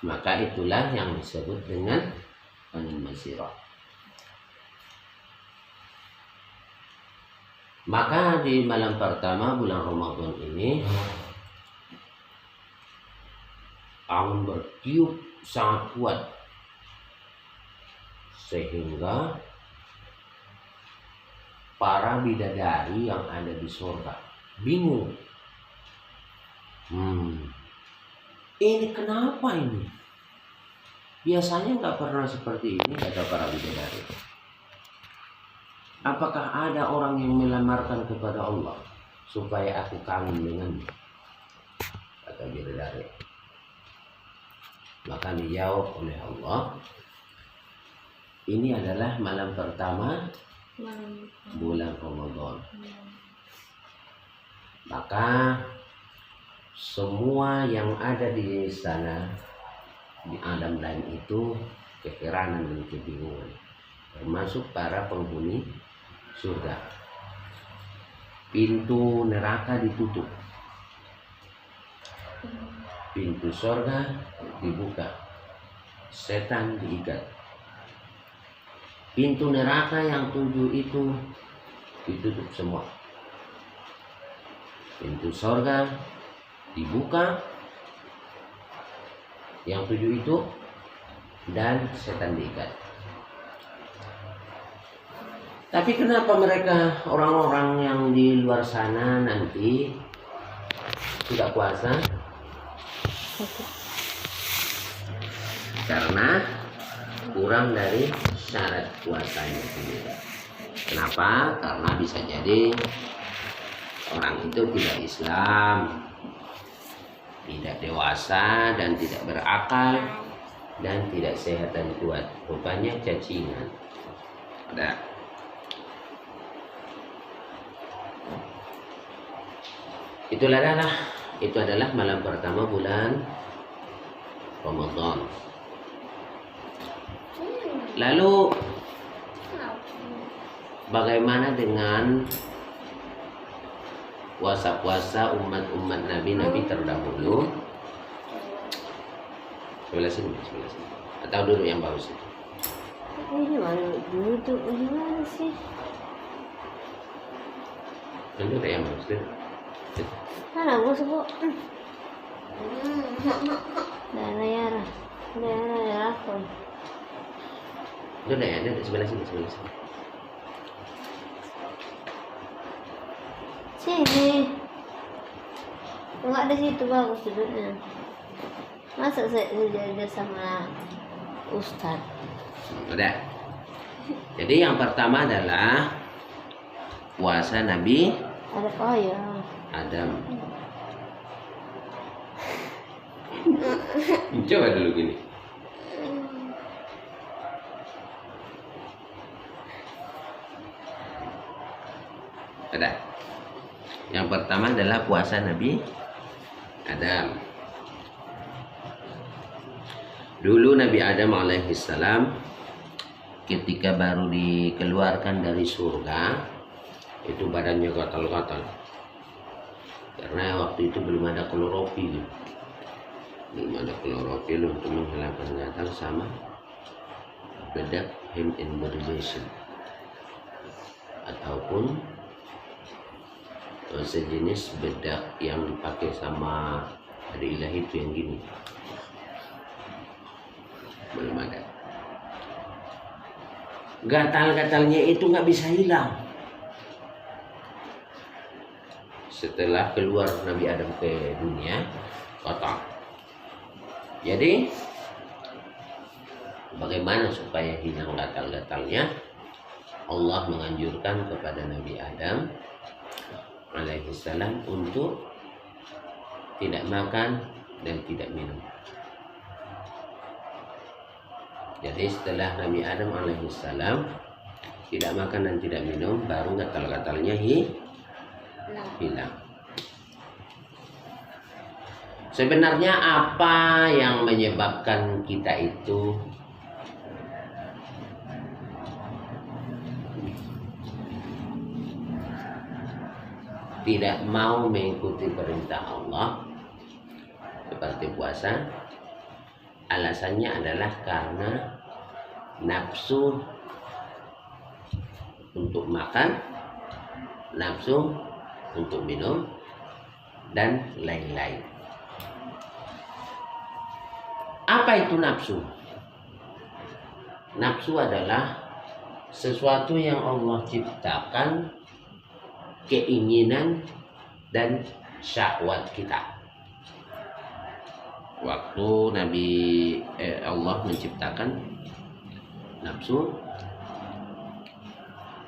Maka itulah yang disebut dengan al-masirah. Maka di malam pertama bulan Ramadan ini angin bertiup sangat kuat sehingga para bidadari yang ada di surga bingung. Ini kenapa ini? Biasanya nggak pernah seperti ini, kata para bidadari. Apakah ada orang yang melamarkan kepada Allah supaya aku kawin dengannya? Kata bidadari. Maka dijawab oleh Allah, ini adalah malam pertama bulan Ramadan. Maka semua yang ada di sana, di alam lain itu keheranan dan kebingungan, termasuk para penghuni surga. Pintu neraka ditutup, pintu surga dibuka, setan diikat. Pintu neraka yang 7 itu ditutup semua. Pintu surga dibuka, yang 7 itu, dan setan diikat. Tapi kenapa mereka, orang-orang yang di luar sana nanti tidak puasa? Karena kurang dari syarat puasanya sendiri. Kenapa? Karena bisa jadi orang itu tidak Islam, tidak dewasa dan tidak berakal dan tidak sehat dan kuat. Rupanya cacingan. Ada. Itu adalah malam pertama bulan Ramadan. Lalu bagaimana dengan puasa-puasa umat-umat Nabi terdahulu? Sebelah sini. Atau duduk yang bagus itu. Ini mana duduk? Gimana sih? Duduk yang bagus itu. Mana gue sebut? Daerah aku. Duduk ya, duduk sebelah sini. Sini. Enggak di situ bagus duduknya. Masa saya sejajar sama Ustadz? Udah. Jadi yang pertama adalah puasa Nabi Adam. Coba dulu gini. Udah. Yang pertama adalah puasa Nabi Adam. Dulu Nabi Adam alaihissalam ketika baru dikeluarkan dari surga, itu badannya gatal-gatal. Karena waktu itu belum ada klorofil. Untuk menghilangkan gatal sama bedak hem embolization ataupun sejenis bedak yang dipakai sama ada ilahi itu yang gini, belum ada. Gatal-gatalnya itu nggak bisa hilang setelah keluar Nabi Adam ke dunia kotor. Jadi bagaimana supaya hilang gatal-gatalnya? Allah menganjurkan kepada Nabi Adam alaihissalam untuk tidak makan dan tidak minum. Jadi setelah Nabi Adam alaihissalam tidak makan dan tidak minum, baru gatal-gatalnya hilang. Sebenarnya apa yang menyebabkan kita itu tidak mau mengikuti perintah Allah seperti puasa? Alasannya adalah karena nafsu untuk makan, nafsu untuk minum, dan lain-lain. Apa itu nafsu? Nafsu adalah sesuatu yang Allah ciptakan, keinginan dan syahwat kita. Waktu Allah menciptakan nafsu,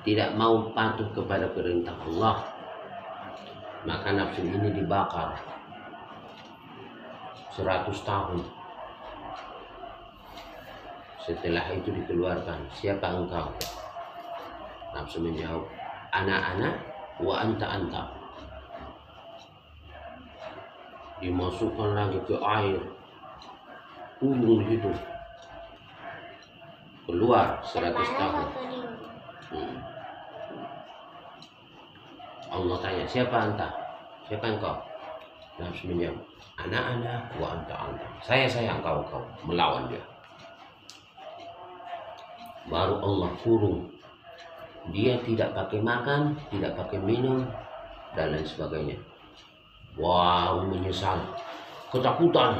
tidak mau patuh kepada perintah Allah, maka nafsu ini dibakar 100 tahun. Setelah itu dikeluarkan, siapa engkau? Nafsu menjawab, ana wa anta. Dimasukkan lagi ke air, kurung gitu, keluar 100 tahun. Allah tanya, siapa anta? Siapa engkau? Nafsu menjawab, ana wa anta. Saya engkau melawan dia. Baru Allah kurung. Dia tidak pakai makan, tidak pakai minum, dan lain sebagainya. Wow, menyesal, ketakutan.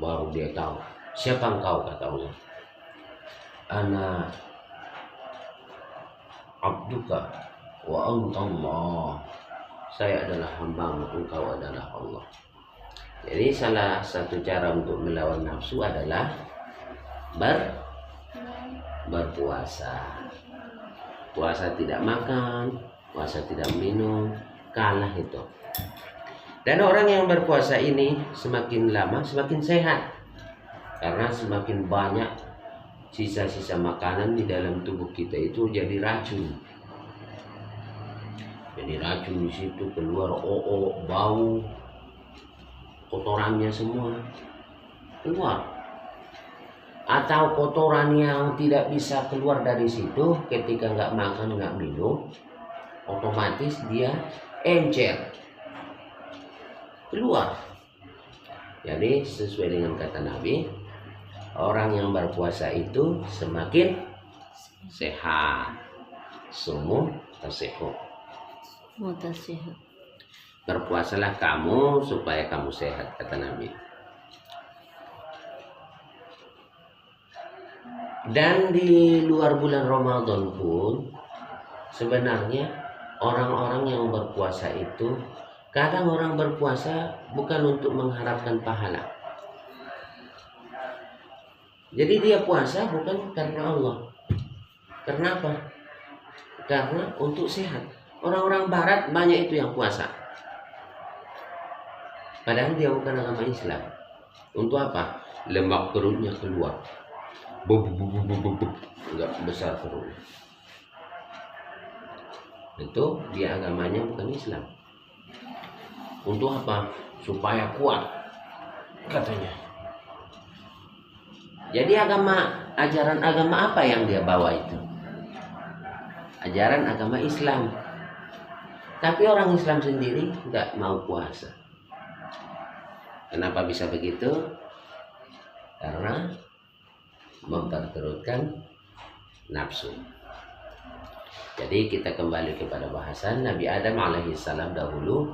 Baru dia tahu, siapa engkau, kata Allah. Ana abduka wa anta Allah. Saya adalah hambamu, engkau adalah Allah. Jadi salah satu cara untuk melawan nafsu adalah berpuasa. Puasa tidak makan, puasa tidak minum, kalah itu. Dan orang yang berpuasa ini semakin lama semakin sehat, karena semakin banyak sisa-sisa makanan di dalam tubuh kita itu jadi racun. Jadi racun di situ, keluar bau, kotorannya semua keluar. Atau kotoran yang tidak bisa keluar dari situ ketika nggak makan nggak minum, otomatis dia encer keluar. Jadi sesuai dengan kata Nabi, orang yang berpuasa itu semakin sehat. Sumu tasihhu. Berpuasalah kamu supaya kamu sehat, kata Nabi. Dan di luar bulan Ramadan pun sebenarnya orang-orang yang berpuasa itu, kadang orang berpuasa bukan untuk mengharapkan pahala. Jadi dia puasa bukan karena Allah. Karena apa? Karena untuk sehat. Orang-orang barat banyak itu yang puasa, padahal dia bukan agama Islam. Untuk apa? Lemak perutnya keluar, enggak besar perutnya. Itu dia agamanya bukan Islam. Untuk apa? Supaya kuat, katanya. Jadi ajaran agama apa yang dia bawa itu? Ajaran agama Islam. Tapi orang Islam sendiri nggak mau puasa. Kenapa bisa begitu? Karena memperturutkan nafsu. Jadi kita kembali kepada bahasan Nabi Adam alaihissalam dahulu.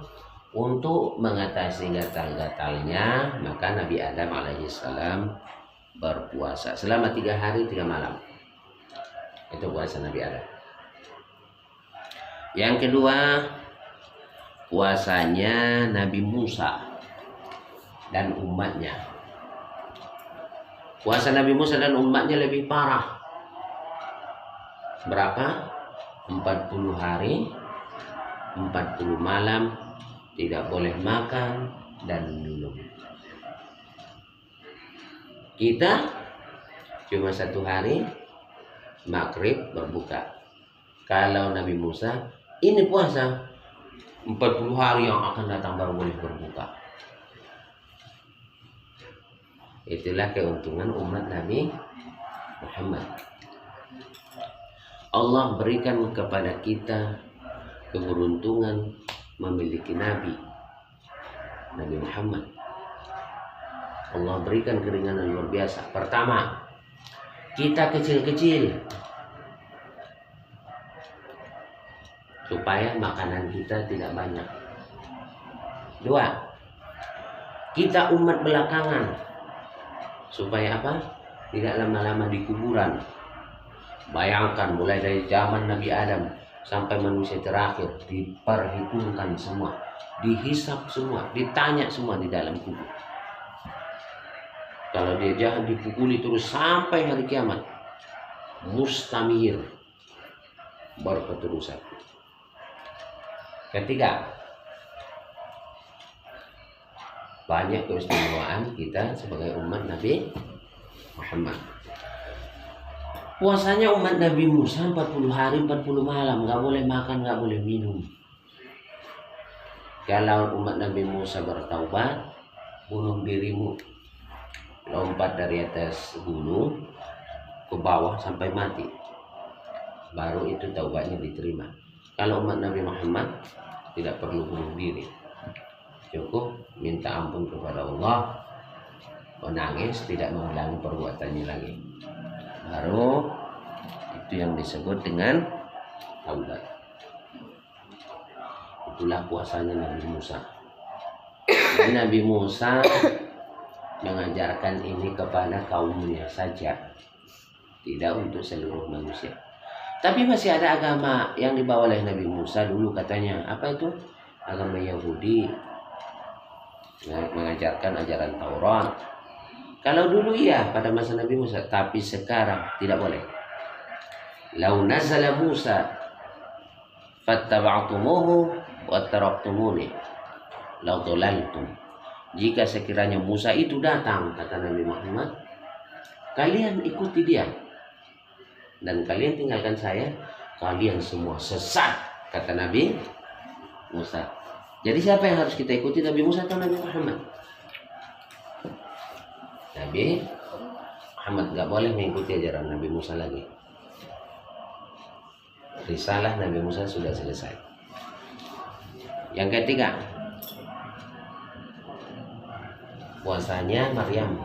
Untuk mengatasi gatal-gatalnya, maka Nabi Adam alaihissalam berpuasa selama 3 hari 3 malam. Itu puasa Nabi Adam. Yang kedua, puasanya Nabi Musa dan umatnya. Puasa Nabi Musa dan umatnya lebih parah. Berapa? 40 hari 40 malam tidak boleh makan dan minum. Kita cuma 1 hari maghrib berbuka. Kalau Nabi Musa ini puasa 40 hari yang akan datang baru boleh berbuka. Itulah keuntungan umat Nabi Muhammad. Allah berikan kepada kita keberuntungan memiliki Nabi. Nabi Muhammad. Allah berikan keringanan luar biasa. Pertama, kita kecil-kecil supaya makanan kita tidak banyak. Dua, kita umat belakangan supaya apa? Tidak lama-lama di kuburan. Bayangkan mulai dari zaman Nabi Adam sampai manusia terakhir, diperhitungkan semua, dihisap semua, ditanya semua di dalam kubur. Kalau dia jahat dipukuli terus sampai hari kiamat. Mustamir, berketerusan. Ketiga, banyak keistimewaan kita sebagai umat Nabi Muhammad. Puasanya umat Nabi Musa 40 hari 40 malam, nggak boleh makan, nggak boleh minum. Kalau umat Nabi Musa bertaubat, bunuh dirimu, lompat dari atas gunung ke bawah sampai mati, baru itu taubatnya diterima. Kalau umat Nabi Muhammad tidak perlu bunuh diri, cukup minta ampun kepada Allah, menangis, tidak mengulangi perbuatannya lagi, baru itu yang disebut dengan taubat. Itulah puasanya Nabi Musa. Dan Nabi Musa mengajarkan ini kepada kaumnya saja, tidak untuk seluruh manusia. Tapi masih ada agama yang dibawa oleh Nabi Musa dulu, katanya apa itu? Agama Yahudi, mengajarkan ajaran Taurat. Kalau dulu iya pada masa Nabi Musa, tapi sekarang tidak boleh. Lau nazala Musa fattaba'tumuhu wa taraktumuni lau dhalaltum. Jika sekiranya Musa itu datang, kata Nabi Muhammad, kalian ikuti dia dan kalian tinggalkan saya, kalian semua sesat, kata Nabi Musa. Jadi siapa yang harus kita ikuti, Nabi Musa atau Nabi Muhammad? Nabi Muhammad. Gak boleh mengikuti ajaran Nabi Musa lagi. Risalah Nabi Musa sudah selesai. Yang ketiga, puasanya Maryam.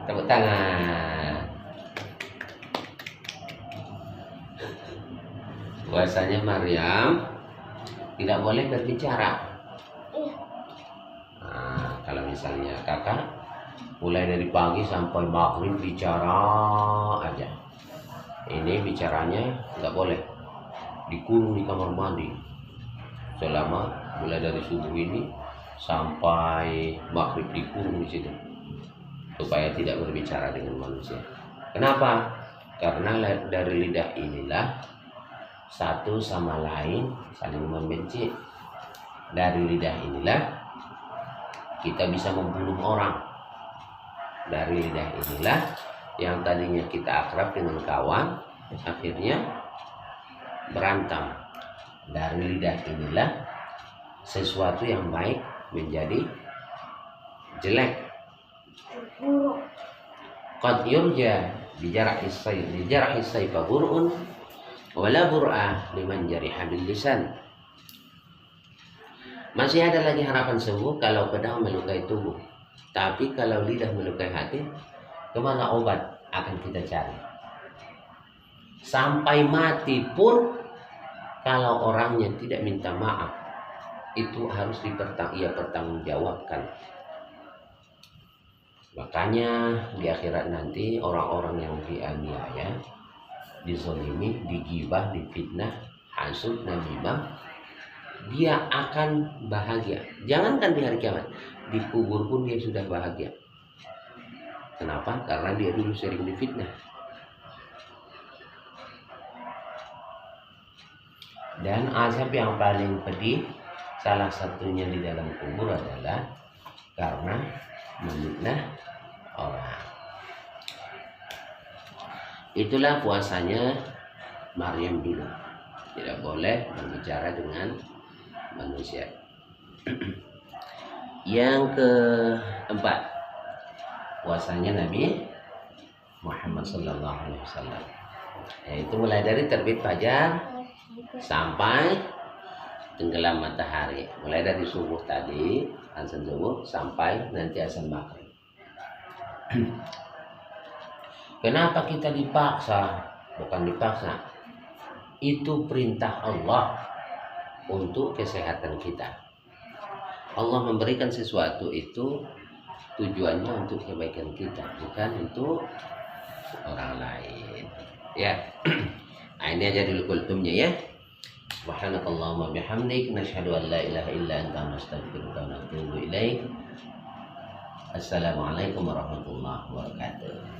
Tepuk tangan. Puasanya Maryam tidak boleh berbicara. Nah, kalau misalnya kakak mulai dari pagi sampai maghrib bicara aja, ini bicaranya nggak boleh, dikurung di kamar mandi selama mulai dari subuh ini sampai maghrib, dikurung di situ supaya tidak berbicara dengan manusia. Kenapa? Karena dari lidah inilah satu sama lain saling membenci. Dari lidah inilah kita bisa membunuh orang. Dari lidah inilah yang tadinya kita akrab dengan kawan, akhirnya berantem. Dari lidah inilah sesuatu yang baik menjadi jelek. Qad yurja bijar'i sayfa bur'un wala bur'a liman jariha bil lisan. Masih ada lagi harapan sembuh kalau pedang melukai tubuh. Tapi kalau lidah melukai hati, kemana obat akan kita cari? Sampai mati pun kalau orangnya tidak minta maaf, itu harus ia pertanggungjawabkan. Makanya di akhirat nanti orang-orang yang dianiaya, dizolimi, digibah, difitnah, hasud, namimah, dia akan bahagia. Jangankan di hari kiamat, di kubur pun dia sudah bahagia. Kenapa? Karena dia dulu sering difitnah. Dan azab yang paling pedih, salah satunya di dalam kubur adalah karena memfitnah orang. Itulah puasanya Maryam dulu. Tidak boleh berbicara dengan manusia. Yang keempat, puasanya Nabi Muhammad SAW, yaitu mulai dari terbit fajar sampai tenggelam matahari, mulai dari subuh tadi, azan subuh sampai nanti azan maghrib. Kenapa kita dipaksa? Bukan dipaksa, itu perintah Allah untuk kesehatan kita. Allah memberikan sesuatu itu tujuannya untuk kebaikan kita, bukan untuk orang lain. Ya, nah, ini aja dulu kultumnya ya. Subhanakallahumma bihamdik, nasyhadu an la ilaha illa anta, nastaghfiruka wa natubu ilaik. Assalamualaikum warahmatullahi wabarakatuh.